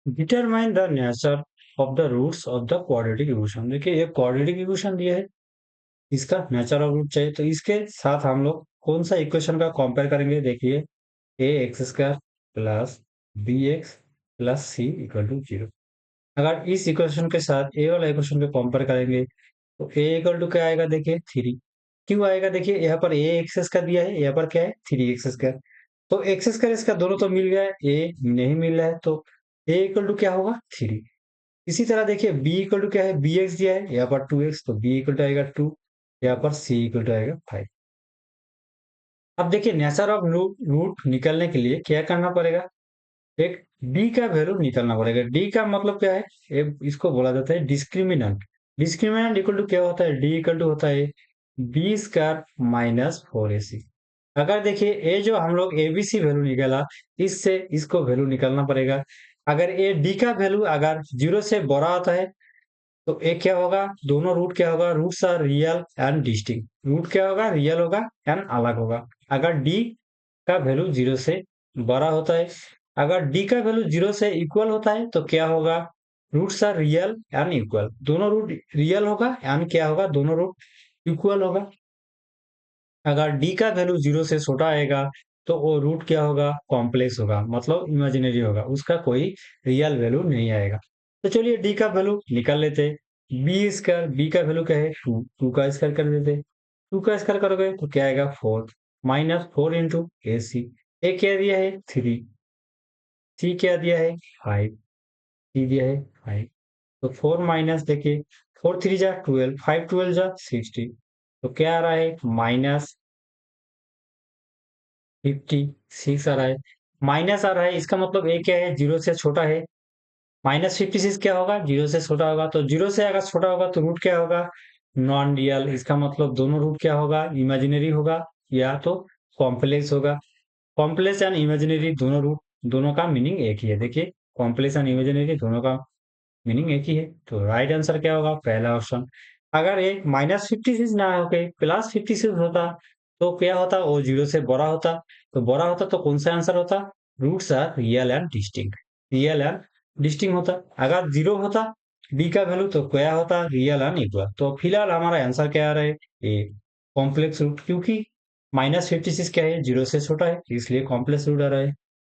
Determine the nature of the roots of the quadratic equation. देखिए ये quadratic equation दिया है, इसका नेचर ऑफ रूट चाहिए, तो इसके साथ हम लोग कौन सा इक्वेशन का कंपेयर करेंगे। देखिए A X square plus B X plus C equal to zero. अगर इस इक्वेशन के साथ ए वाला इक्वेशन को कंपेयर करेंगे तो ए इक्वल टू क्या आएगा, देखिए थ्री। क्यों आएगा, देखिए यहाँ पर ए एक्स का दिया है, यहाँ पर क्या है थ्री एक्स स्क्वायर। तो एक्स स्क्वायर इसका दोनों तो मिल गया है, ए नहीं मिल रहा है, तो ए इक्वल टू क्या होगा थ्री। इसी तरह देखिए बी इक्वल टू क्या है, बी एक्स दिया है यहाँ पर टू एक्स, तो बी इक्वल टू आएगा टू, यहाँ पर सी इक्वल टू आएगा फाइव। अब देखिए नेचर ऑफ रूट निकलने के लिए क्या करना पड़ेगा, एक डी का वैल्यू निकालना पड़ेगा। डी का मतलब क्या है, इसको बोला जाता है डिस्क्रिमिनेंट। डिस्क्रिमिनेंट इक्वल टू क्या होता है, डी इक्वल टू होता है बी स्क्वायर माइनस फोर ए सी। अगर देखिए ए जो हम लोग एबीसी वैल्यू निकाला, इससे इसको वैल्यू निकालना पड़ेगा। अगर ए डी का वैल्यू अगर जीरो से बड़ा होता है तो एक क्या होगा, दोनों रूट क्या होगा, roots are real and distinct. Root क्या होगा, रियल होगा एंड अलग होगा। अगर डी का वैल्यू जीरो से बड़ा होता है, अगर डी का वैल्यू जीरो से इक्वल होता है तो क्या होगा, roots are real and equal. दोनों रूट रियल होगा एंड क्या होगा, दोनों रूट इक्वल होगा। अगर डी का वैल्यू जीरो से छोटा आएगा तो वो रूट क्या होगा, कॉम्प्लेक्स होगा, मतलब इमेजिनरी होगा, उसका कोई रियल वैल्यू नहीं आएगा। तो चलिए डी का वैल्यू निकाल लेते। बी स्क्वायर, बी का वैल्यू क्या है टू, टू का स्क्वायर कर देते। टू का स्क्वायर करोगे तो क्या आएगा फोर, माइनस फोर इंटू ए सी। ए क्या दिया है थ्री, सी क्या दिया है फाइव, सी दिया है फाइव। तो फोर माइनस देखिए, फोर थ्री जा ट्वेल्व, फाइव ट्वेल्व जा सिक्सटी। तो क्या आ रहा है माइनस 56 आ रहा है। माइनस आ रहा है, इसका मतलब ए क्या है, जीरो से छोटा है। माइनस 56 क्या होगा, जीरो से छोटा होगा। तो जीरो से अगर छोटा होगा तो रूट क्या होगा, नॉन रियल। इसका मतलब दोनों रूट क्या होगा, इमेजिनरी होगा या तो कॉम्प्लेक्स होगा। कॉम्प्लेक्स एंड इमेजिनरी दोनों रूट, दोनों का मीनिंग एक ही है। देखिए कॉम्प्लेक्स एंड इमेजिनरी दोनों का मीनिंग एक ही है, तो राइट आंसर क्या होगा, पहला ऑप्शन। अगर ये माइनस 56 ना होके प्लस 56 होता तो क्या होता, वो जीरो से बड़ा होता। तो बड़ा होता तो कौन सा आंसर होता, roots are real and distinct, real and distinct होता। अगर जीरो होता डी का वैल्यू तो क्या होता, रियल एंड इक्वल। तो फिलहाल हमारा आंसर क्या आ रहा है, ए कॉम्प्लेक्स रूट, क्योंकि माइनस 56 क्या है, जीरो से छोटा है, इसलिए कॉम्प्लेक्स रूट आ रहा है।